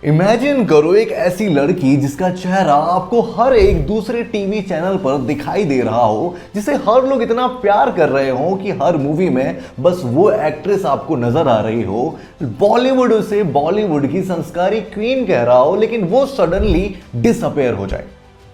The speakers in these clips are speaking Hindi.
इमेजिन करो एक ऐसी लड़की जिसका चेहरा आपको हर एक दूसरे टीवी चैनल पर दिखाई दे रहा हो, जिसे हर लोग इतना प्यार कर रहे हो कि हर मूवी में बस वो एक्ट्रेस आपको नजर आ रही हो। बॉलीवुड उसे बॉलीवुड की संस्कारी क्वीन कह रहा हो, लेकिन वो सडनली डिसअपेयर हो जाए,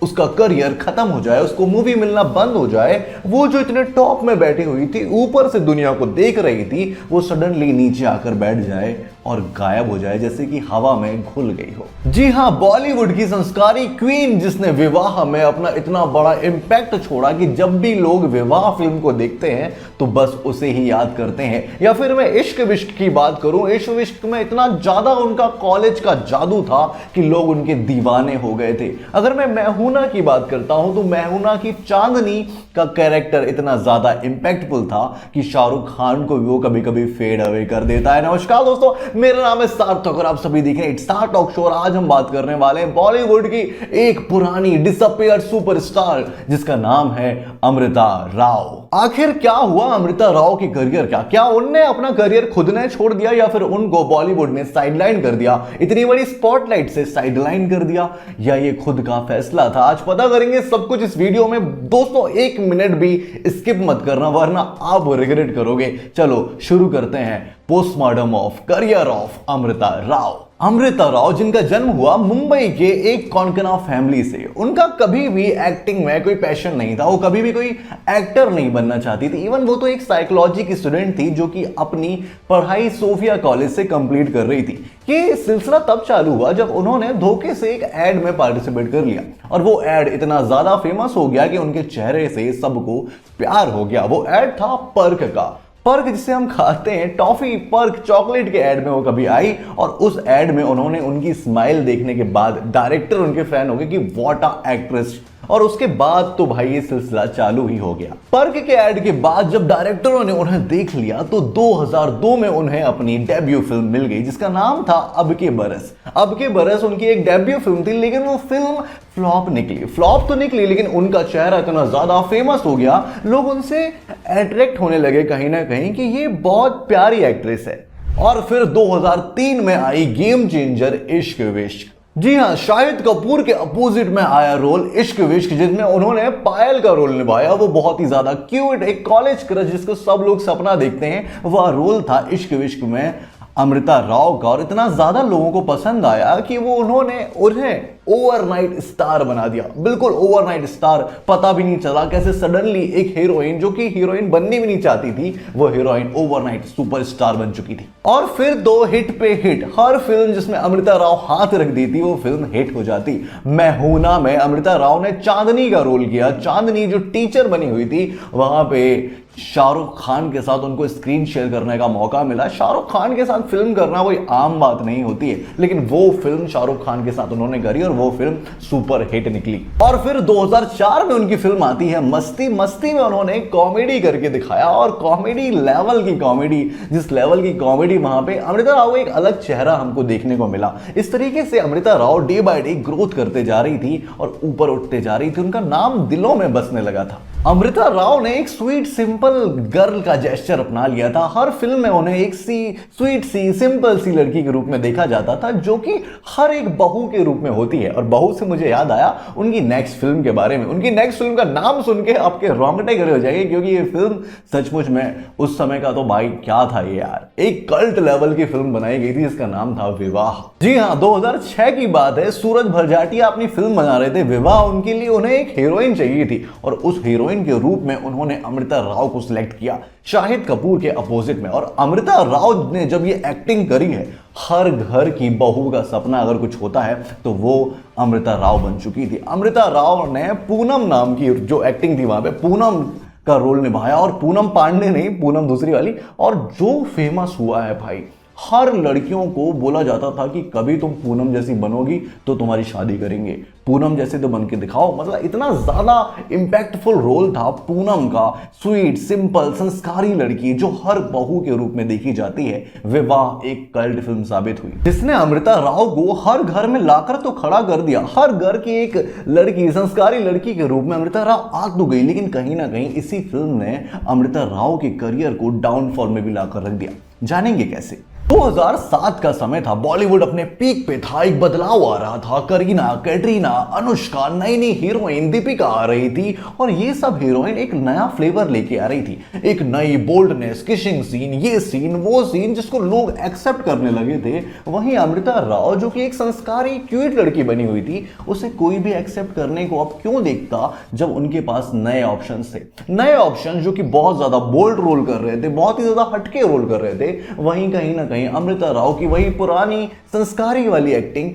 उसका करियर खत्म हो जाए, उसको मूवी मिलना बंद हो जाए। वो जो इतने टॉप में बैठी हुई थी, ऊपर से दुनिया को देख रही थी, वो सडनली नीचे आकर बैठ जाए और गायब हो जाए, जैसे कि हवा में घुल गई हो। जी हाँ, बॉलीवुड की संस्कारी क्वीन जिसने विवाह में अपना इतना बड़ा इंपैक्ट छोड़ा कि जब भी लोग विवाह फिल्म को देखते हैं तो बस उसे ही याद करते हैं। या फिर मैं इश्क विश्क की बात करूं, इश्क विश्क में इतना ज्यादा उनका कॉलेज का जादू था कि लोग उनके दीवाने हो गए थे। अगर मैं मैहूना की बात करता हूं तो मैहूना की चांदनी का कैरेक्टर इतना ज्यादा इंपैक्टफुल था कि शाहरुख खान को भी वो कभी कभी फेड अवे कर देता है। नमस्कार दोस्तों, मेरा नाम है सार्थक और आप सभी देख रहे हैं स्टार टॉक शो। आज हम बात करने वाले हैं बॉलीवुड की एक पुरानी डिसअपीयर्ड सुपरस्टार जिसका नाम है अमृता राव। आखिर क्या हुआ अमृता राव की करियर का? क्या उनने अपना करियर खुद ने छोड़ दिया या फिर उनको बॉलीवुड ने साइडलाइन कर दिया, इतनी बड़ी स्पॉटलाइट से साइडलाइन कर दिया, या ये खुद का फैसला था? आज पता करेंगे सब कुछ इस वीडियो में। दोस्तों एक मिनट भी स्किप मत करना वरना आप रिग्रेट करोगे। चलो शुरू करते हैं postmortem of career of Amrita Rao. Amrita Rao जिनका जन्म हुआ मुंबई के एक कॉन्कना फैमिली से। उनका कभी भी एक्टिंग में कोई पैशन नहीं था, वो कभी भी कोई एक्टर नहीं बनना चाहती थी। इवन वो तो एक साइकोलॉजी की स्टूडेंट थी जो कि अपनी पढ़ाई सोफिया कॉलेज से कंप्लीट कर रही थी। ये सिलसिला तब चालू हुआ जब उन्होंने धोखे से एक एड में पार्टिसिपेट कर लिया और वो एड इतना ज्यादा फेमस हो गया कि उनके चेहरे से सबको प्यार हो गया। वो एड था पर्क का। पर्क जिसे हम खाते हैं, टॉफी पर्क चॉकलेट के ऐड में वो कभी आई और उस ऐड में उन्होंने उनकी स्माइल देखने के बाद डायरेक्टर उनके फैन हो गए कि व्हाट अ एक्ट्रेस। और उसके बाद तो भाई ये सिलसिला चालू ही हो गया। पर्क के ऐड के बाद जब डायरेक्टरों ने उन्हें देख लिया तो 2002 में उन्हें अपनी डेब्यू फिल्म मिल गई जिसका नाम था अब के बरस। अब के बरस उनकी एक डेब्यू फिल्म थी, लेकिन वो फिल्म फ्लॉप निकली। फ्लॉप तो निकली लेकिन उनका चेहरा इतना ज्यादा फेमस हो गया, लोग उनसे अट्रैक्ट होने लगे कहीं ना कहीं कि ये बहुत प्यारी एक्ट्रेस है। और फिर 2003 में आई गेम चेंजर इश्क विश्क। जी हाँ, शाहिद कपूर के अपोजिट में आया रोल इश्क विश्क, जिसमें उन्होंने पायल का रोल निभाया। वो बहुत ही ज्यादा क्यूट एक कॉलेज क्रश जिसको सब लोग सपना देखते हैं, वह रोल था इश्क विश्क में अमृता राव का। और इतना ज्यादा लोगों को पसंद आया कि वो उन्हें ओवरनाइट स्टार बना दिया। बिल्कुल ओवरनाइट स्टार। पता भी नहीं चला कैसे सडनली एक हीरोइन जो कि हीरोइन बननी भी नहीं चाहती थी, वो हीरोइन ओवरनाइट सुपरस्टार बन चुकी थी। और फिर दो हिट पे हिट, हर फिल्म जिसमें अमृता राव हाथ रख देती वो फिल्म हिट हो जाती। मैहूना में अमृता राव ने चांदनी का रोल किया। चांदनी जो टीचर बनी हुई थी, वहां पे शाहरुख खान के साथ उनको स्क्रीन शेयर करने का मौका मिला। शाहरुख खान के साथ फिल्म करना कोई आम बात नहीं होती है, लेकिन वो फिल्म शाहरुख खान के साथ उन्होंने करी और वो फिल्म सुपर हिट निकली। और फिर 2004 में उनकी फिल्म आती है मस्ती। मस्ती में उन्होंने कॉमेडी करके दिखाया और कॉमेडी लेवल की कॉमेडी, जिस लेवल की कॉमेडी, वहां पे अमृता राव एक अलग चेहरा हमको देखने को मिला। इस तरीके से Amrita Rao day by day growth करते जा रही थी और ऊपर उठते जा रही थी। उनका नाम दिलों में बसने लगा था। अमृता राव ने एक स्वीट सिंपल गर्ल का जेस्चर अपना लिया था। हर फिल्म में उन्हें एक स्वीट सी सिंपल सी लड़की के रूप में देखा जाता था, जो कि हर एक बहू के रूप में होती है। और बहू से मुझे याद आया उनकी नेक्स्ट फिल्म के बारे में। उनकी नेक्स्ट फिल्म का नाम सुन के आपके रोंगटे खड़े हो जाएंगे, क्योंकि ये फिल्म सचमुच में उस समय का तो भाई क्या था ये यार, एक कल्ट लेवल की फिल्म बनाई गई थी जिसका नाम था विवाह। जी हाँ, 2006 की बात है। सूरज भरजाटिया अपनी फिल्म बना रहे थे विवाह। उनके लिए उन्हें एक हीरोइन चाहिए थी और उस हीरोइन के रूप में उन्होंने अमृता राव को सिलेक्ट किया, शाहिद कपूर के अपोजिट में। और अमृता राव ने जब ये एक्टिंग करी है, हर घर की बहू का सपना अगर कुछ होता है तो वो अमृता राव बन चुकी थी। अमृता राव ने पूनम नाम की जो एक्टिंग थी वहां पे पूनम का रोल निभाया, और पूनम पांडे नहीं, पूनम दूसरी वाली। और जो फेमस हुआ है भाई, हर लड़कियों को बोला जाता था कि कभी तुम पूनम जैसी बनोगी तो तुम्हारी शादी करेंगे, पूनम जैसे तो बन के दिखाओ। मतलब इतना ज्यादा इंपैक्टफुल रोल था पूनम का। स्वीट सिंपल संस्कारी लड़की जो हर बहू के रूप में देखी जाती है। विवाह एक कल्ट फिल्म साबित हुई जिसने अमृता राव को हर घर में लाकर तो खड़ा कर दिया। हर घर की एक लड़की, संस्कारी लड़की के रूप में अमृता राव आ तो गई, लेकिन कहीं ना कहीं इसी फिल्म ने अमृता राव के करियर को डाउनफॉल में भी लाकर रख दिया। जानेंगे कैसे? 2007 का समय था, बॉलीवुड अपने पीक पे था, एक बदलाव आ रहा था। करीना, कैटरीना, अनुष्का, नई नई हीरोइन, दीपिका आ रही थी और ये सब हीरोइन एक नया फ्लेवर लेके आ रही थी, एक नई बोल्डनेस, किसिंग सीन, ये सीन वो सीन जिसको लोग एक्सेप्ट करने लगे थे। वहीं अमृता राव जो कि एक संस्कारी क्यूट लड़की बनी हुई थी, उसे कोई भी एक्सेप्ट करने को अब क्यों देखता जब उनके पास नए ऑप्शन थे, नए ऑप्शन जो कि बहुत ज्यादा बोल्ड रोल कर रहे थे, बहुत ही ज्यादा हटके रोल कर रहे थे। वहीं कहीं ना कहीं अमृता राव की वही पुरानी संस्कारी वाली एक्टिंग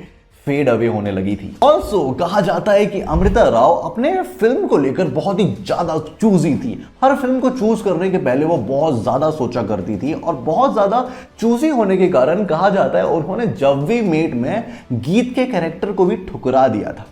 फेड अवे होने लगी थी। ऑल्सो कहा जाता है कि अमृता राव अपने फिल्म को लेकर बहुत ही ज्यादा चूजी थी। हर फिल्म को चूज करने के पहले वो बहुत ज्यादा सोचा करती थी और बहुत ज्यादा चूजी होने के कारण कहा जाता है उन्होंने जब वी मेट में गीत के कैरेक्टर को भी ठुकरा दिया था।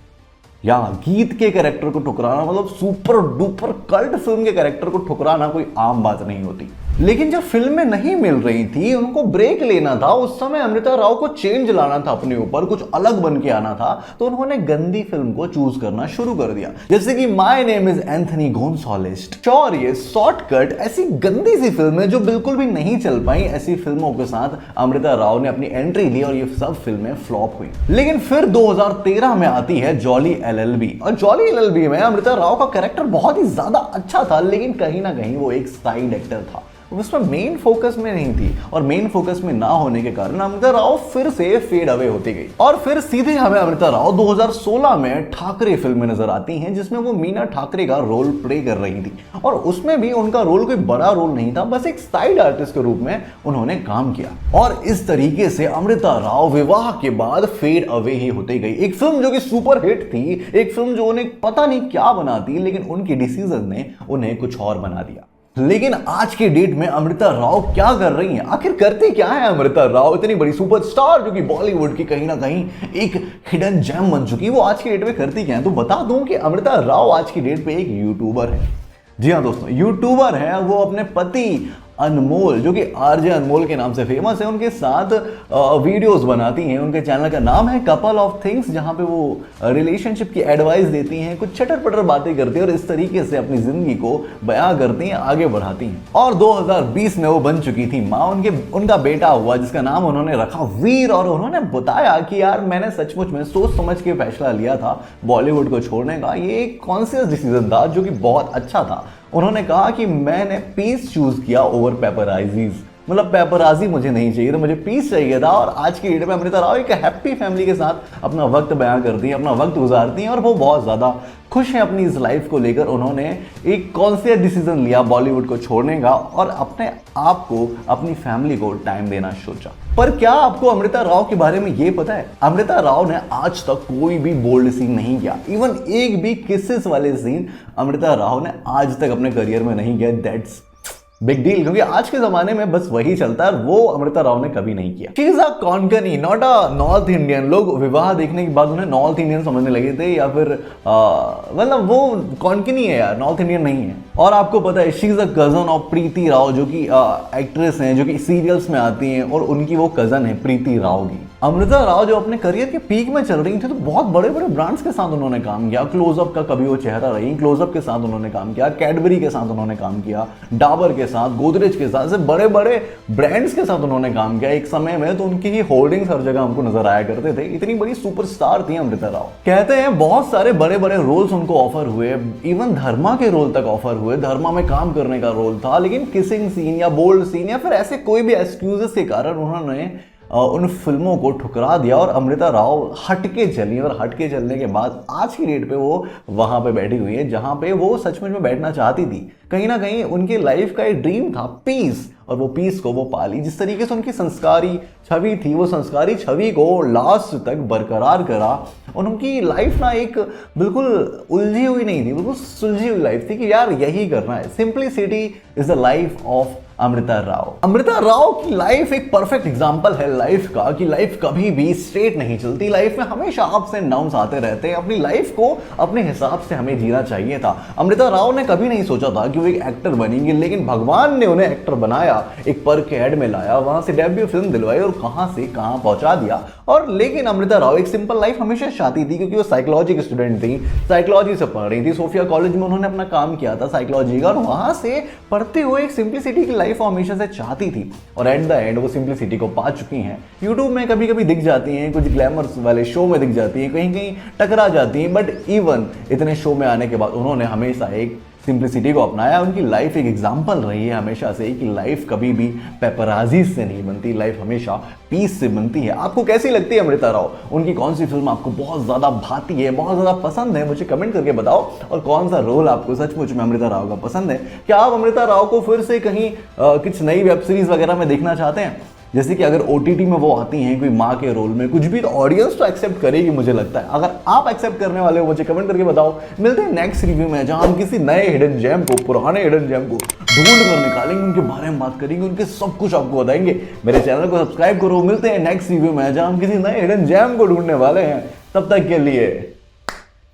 या गीत के कैरेक्टर को ठुकराना मतलब सुपर डुपर कल्ट फिल्म के कैरेक्टर को ठुकराना कोई आम बात नहीं होती। लेकिन जब फिल्में नहीं मिल रही थी, उनको ब्रेक लेना था, उस समय अमृता राव को चेंज लाना था अपने ऊपर, कुछ अलग बन के आना था, तो उन्होंने गंदी फिल्म को चूज करना शुरू कर दिया। जैसे कि my name is Anthony Gonsalves, Shaurya, shortcut, ऐसी गंदी सी फिल्में जो बिल्कुल भी नहीं चल पाई। ऐसी फिल्मों के साथ अमृता राव ने अपनी एंट्री ली और ये सब फिल्में फ्लॉप हुई। लेकिन फिर 2013 में आती है जॉली एलएलबी, और जॉली एलएलबी में अमृता राव का कैरेक्टर बहुत ही ज्यादा अच्छा था, लेकिन कहीं ना कहीं वो एक साइड एक्टर था, उसमें मेन फोकस में नहीं थी। और मेन फोकस में ना होने के कारण अमृता राव फिर से फेड अवे होती गई। और फिर सीधे हमें अमृता राव 2016 में ठाकरे फिल्म में नजर आती हैं, जिसमें वो मीना ठाकरे का रोल प्ले कर रही थी। और उसमें भी उनका रोल कोई बड़ा रोल नहीं था, बस एक साइड आर्टिस्ट के रूप में उन्होंने काम किया। और इस तरीके से अमृता राव विवाह के बाद फेड अवे ही होती गई। एक फिल्म जो कि सुपर हिट थी, एक फिल्म जो उन्हें पता नहीं क्या बनाती, लेकिन उनके डिसीजन ने उन्हें कुछ और बना दिया। लेकिन आज के डेट में अमृता राव क्या कर रही हैं? आखिर करती क्या है अमृता राव, इतनी बड़ी सुपरस्टार जो कि बॉलीवुड की कहीं ना कहीं एक हिडन जेम बन चुकी है, वो आज की डेट में करती क्या है? तो बता दूं कि अमृता राव आज की डेट पे एक यूट्यूबर है। जी हाँ दोस्तों, यूट्यूबर है। वो अपने पति अनमोल, जो कि आरजे अनमोल के नाम से फेमस है, उनके साथ वीडियोस बनाती हैं। उनके चैनल का नाम है कपल ऑफ थिंग्स, जहां पे वो रिलेशनशिप की एडवाइस देती हैं, कुछ चटर पटर बातें करती हैं और इस तरीके से अपनी जिंदगी को बयां करती हैं, आगे बढ़ाती हैं। और 2020 में वो बन चुकी थी माँ। उनका बेटा हुआ जिसका नाम उन्होंने रखा वीर। और उन्होंने बताया कि यार मैंने सचमुच में सोच समझ के फैसला लिया था बॉलीवुड को छोड़ने का। ये एक कॉन्शियस डिसीजन था जो कि बहुत अच्छा था। उन्होंने कहा कि मैंने पीस चूज किया ओवर पेपराइजीज, मतलब पेपराजी मुझे नहीं चाहिए, तो मुझे पीस चाहिए था। और आज की डेट में अमृता राव एक हैप्पी फैमिली के साथ अपना वक्त बयां करती हैं, अपना वक्त गुजारती हैं और वो बहुत ज़्यादा खुश हैं अपनी इस लाइफ को लेकर। उन्होंने एक कॉन्शियस डिसीजन लिया बॉलीवुड को छोड़ने का और अपने आप को, अपनी फैमिली को टाइम देना सोचा। पर क्या आपको अमृता राव के बारे में ये पता है? अमृता राव ने आज तक कोई भी बोल्ड सीन नहीं किया, इवन एक भी किसेस वाले सीन अमृता राव ने आज तक अपने करियर में नहीं किया। दैट्स बिग डील, क्योंकि आज के जमाने में बस वही चलता है, वो अमृता राव ने कभी नहीं किया। She is a Konkani, not a north Indian. लोग विवाह देखने के बाद उन्हें नॉर्थ इंडियन समझने लगे थे, या फिर मतलब वो कोंकणी है यार, नॉर्थ इंडियन नहीं है। और आपको पता है she is a cousin of Preeti Rao, जो कि एक्ट्रेस हैं, जो कि सीरियल्स में आती हैं, और उनकी वो कजन है प्रीति राव की। अमृता राव जो अपने करियर के पीक में चल रही थी, तो बहुत बड़े बड़े ब्रांड्स के साथ उन्होंने काम किया। क्लोजअप का कभी वो चेहरा रही, क्लोजअप के साथ उन्होंने काम किया, कैडबरी के साथ उन्होंने काम किया, डाबर के साथ, गोदरेज के साथ, से बड़े बड़े ब्रांड्स के साथ उन्होंने काम किया। एक समय में तो उनकी ही होल्डिंग्स हर जगह हमको नजर आया करते थे। इतनी बड़ी सुपरस्टार थी अमृता राव। कहते हैं बहुत सारे बड़े बड़े रोल्स उनको ऑफर हुए, इवन धर्मा के रोल तक ऑफर हुए, धर्मा में काम करने का रोल था, लेकिन किसिंग सीन या बोल्ड सीन या फिर ऐसे कोई भी एक्सक्यूजेस के कारण उन्होंने उन फिल्मों को ठुकरा दिया और अमृता राव हटके चली। और हटके चलने के बाद आज की डेट पे वो वहां पे बैठी हुई है जहां पे वो सचमुच में बैठना चाहती थी। कहीं ना कहीं उनकी लाइफ का एक ड्रीम था पीस, और वो पीस को वो पाली। जिस तरीके से उनकी संस्कारी छवि थी, वो संस्कारी छवि को लास्ट तक बरकरार करा। और उनकी लाइफ ना एक बिल्कुल उलझी हुई नहीं थी, बिल्कुल सुलझी हुई लाइफ थी कि यार यही करना है। Simplicity is the life of Amrita Rao. Amrita Rao की लाइफ एक परफेक्ट एग्जांपल है लाइफ का, कि लाइफ कभी भी स्ट्रेट नहीं चलती। लाइफ में हमेशा अप्स एंड डाउन्स आते रहते हैं। अपनी लाइफ को अपने हिसाब से हमें जीना चाहिए था। अमृता राव ने कभी नहीं सोचा था कि वो एक एक्टर बनेंगे, लेकिन भगवान ने उन्हें एक्टर बनाया, एक पर के हेड में लाया, वहां से डेब्यू फिल्म दिलवाई और कहां से कहां पहुंचा दिया। और लेकिन अमृता राव एक सिंपल लाइफ हमेशा चाहती थी, क्योंकि वो साइकोलॉजी की स्टूडेंट थी, साइकोलॉजी से पढ़ रही थी। सोफिया कॉलेज में उन्होंने अपना काम किया था साइकोलॉजी का, और वहां से पढ़ते हुए एक सिंप्लिसिटी की लाइफ हमेशा से चाहती थी और एट द एंड वो सिंप्लिसिटी को पा चुकी हैं। यूट्यूब में कभी कभी दिख जाती हैं, कुछ ग्लैमर्स वाले शो में दिख जाती हैं, कहीं कहीं टकरा जाती हैं, बट इवन इतने शो में आने के बाद उन्होंने हमेशा एक सिंप्लिसिटी को अपनाया। उनकी लाइफ एक एग्जाम्पल रही है हमेशा से कि लाइफ कभी भी पेपराजी से नहीं बनती, लाइफ हमेशा पीस से बनती है। आपको कैसी लगती है अमृता राव? उनकी कौन सी फिल्म आपको बहुत ज़्यादा भाती है, बहुत ज़्यादा पसंद है? मुझे कमेंट करके बताओ। और कौन सा रोल आपको सचमुच में अमृता राव का पसंद है? क्या आप अमृता राव को फिर से कहीं कुछ नई वेब सीरीज वगैरह में देखना चाहते हैं? जैसे कि अगर OTT में वो आती हैं कोई माँ के रोल में कुछ भी, तो ऑडियंस तो एक्सेप्ट करेगी मुझे लगता है। अगर आप एक्सेप्ट करने वाले हो मुझे कमेंट करके बताओ। मिलते हैं नेक्स्ट रिव्यू में, जहां हम किसी नए हिडन जेम को, पुराने हिडन जेम को ढूंढ कर निकालेंगे, उनके बारे में बात करेंगे, उनके सब कुछ आपको बताएंगे। मेरे चैनल को सब्सक्राइब करो। मिलते हैं नेक्स्ट रिव्यू में, जहां हम किसी नए हिडन जेम को ढूंढने वाले हैं। तब तक के लिए